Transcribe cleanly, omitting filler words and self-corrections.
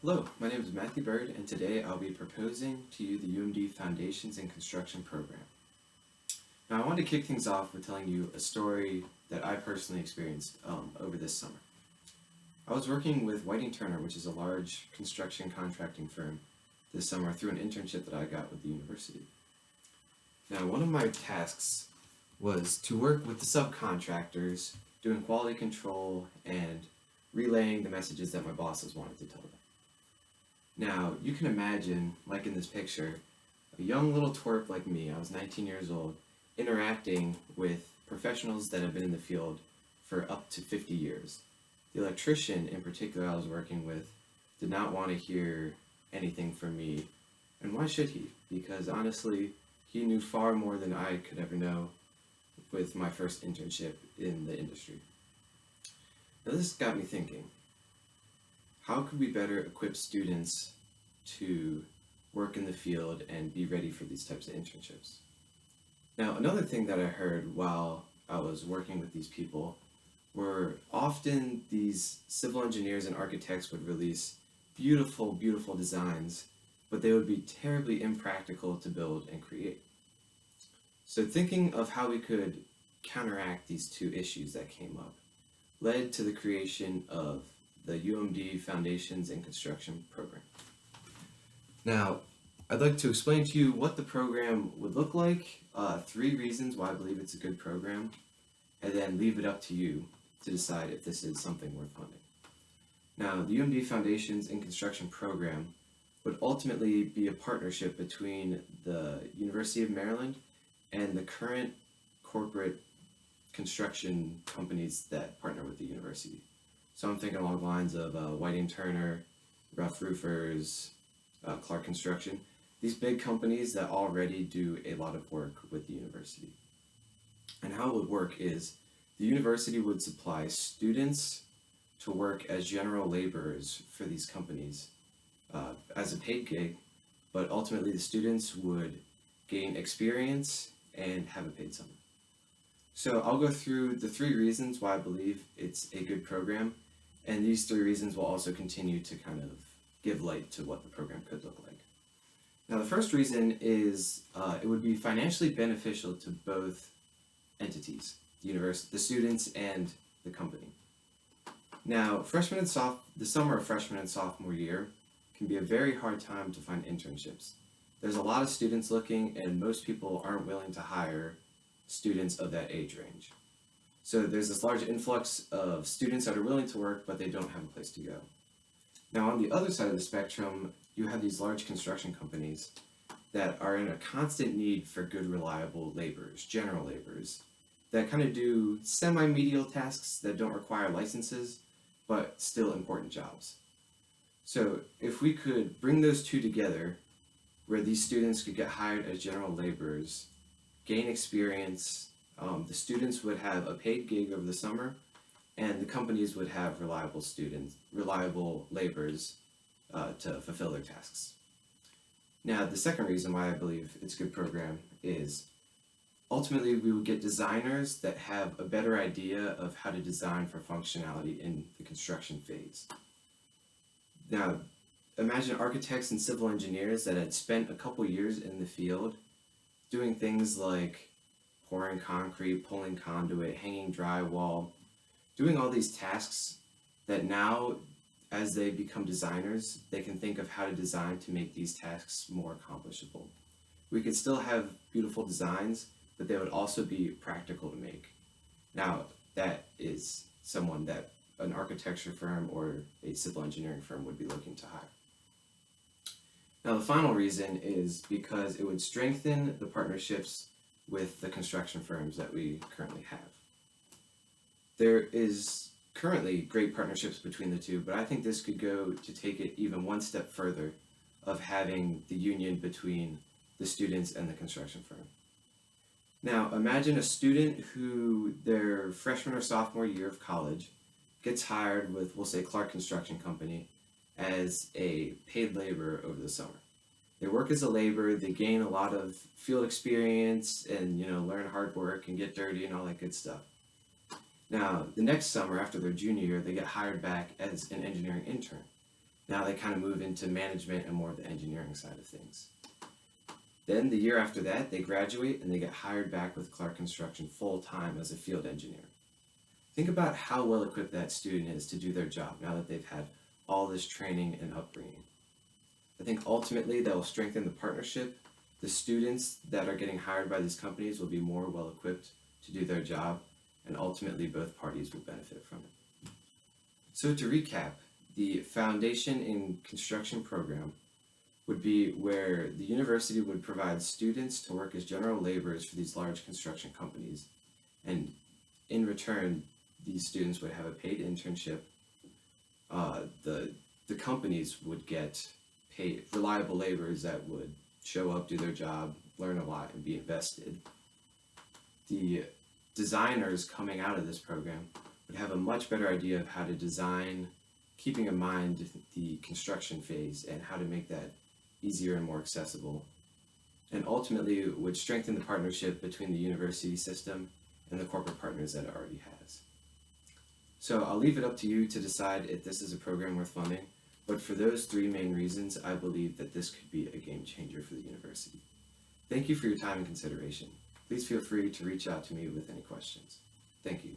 Hello, my name is Matthew Bird, and today I'll be proposing to you the UMD Foundations in Construction program. Now, I want to kick things off with telling you a story that I personally experienced over this summer. I was working with Whiting Turner, which is a large construction contracting firm, this summer through an internship that I got with the university. Now, one of my tasks was to work with the subcontractors, doing quality control and relaying the messages that my bosses wanted to tell them. Now, you can imagine, like in this picture, a young little twerp like me, I was 19 years old, interacting with professionals that have been in the field for up to 50 years. The electrician, in particular, I was working with, did not want to hear anything from me. And why should he? Because honestly, he knew far more than I could ever know with my first internship in the industry. Now, this got me thinking. How could we better equip students to work in the field and be ready for these types of internships? Now, another thing that I heard while I was working with these people were often these civil engineers and architects would release beautiful, beautiful designs, but they would be terribly impractical to build and create. So thinking of how we could counteract these two issues that came up led to the creation of the UMD Foundations in Construction program. Now, I'd like to explain to you what the program would look like, 3 reasons why I believe it's a good program, and then leave it up to you to decide if this is something worth funding. Now, the UMD Foundations in Construction program would ultimately be a partnership between the University of Maryland and the current corporate construction companies that partner with the university. So I'm thinking along the lines of Whiting Turner, Rough Roofers, Clark Construction, these big companies that already do a lot of work with the university. And how it would work is the university would supply students to work as general laborers for these companies as a paid gig, but ultimately the students would gain experience and have a paid summer. So I'll go through the 3 reasons why I believe it's a good program, and these 3 reasons will also continue to kind of give light to what the program could look like. Now, the first reason is it would be financially beneficial to both entities, the students and the company. Now, the summer of freshman and sophomore year can be a very hard time to find internships. There's a lot of students looking, and most people aren't willing to hire students of that age range. So there's this large influx of students that are willing to work, but they don't have a place to go. Now, on the other side of the spectrum, you have these large construction companies that are in a constant need for good, reliable laborers, general laborers, that kind of do semi-medial tasks that don't require licenses, but still important jobs. So if we could bring those two together, where these students could get hired as general laborers, gain experience, the students would have a paid gig over the summer, and the companies would have reliable laborers to fulfill their tasks. Now, the second reason why I believe it's a good program is ultimately we would get designers that have a better idea of how to design for functionality in the construction phase. Now, imagine architects and civil engineers that had spent a couple years in the field doing things like pouring concrete, pulling conduit, hanging drywall, doing all these tasks that now, as they become designers, they can think of how to design to make these tasks more accomplishable. We could still have beautiful designs, but they would also be practical to make. Now, that is someone that an architecture firm or a civil engineering firm would be looking to hire. Now, the final reason is because it would strengthen the partnerships with the construction firms that we currently have. There is currently great partnerships between the two, but I think this could go to take it even one step further of having the union between the students and the construction firm. Now, imagine a student who their freshman or sophomore year of college gets hired with, we'll say, Clark Construction Company as a paid laborer over the summer. They work as a laborer, they gain a lot of field experience and, learn hard work and get dirty and all that good stuff. Now, the next summer after their junior year, they get hired back as an engineering intern. Now they kind of move into management and more of the engineering side of things. Then the year after that, they graduate and they get hired back with Clark Construction full-time as a field engineer. Think about how well equipped that student is to do their job now that they've had all this training and upbringing. I think ultimately that will strengthen the partnership. The students that are getting hired by these companies will be more well equipped to do their job, and ultimately both parties will benefit from it. So to recap, the Foundation in Construction program would be where the university would provide students to work as general laborers for these large construction companies, and in return these students would have a paid internship. The companies would get paid reliable laborers that would show up, do their job, learn a lot, and be invested. The designers coming out of this program would have a much better idea of how to design, keeping in mind the construction phase and how to make that easier and more accessible, and ultimately would strengthen the partnership between the university system and the corporate partners that it already has. So I'll leave it up to you to decide if this is a program worth funding, but for those three main reasons, I believe that this could be a game changer for the university. Thank you for your time and consideration. Please feel free to reach out to me with any questions. Thank you.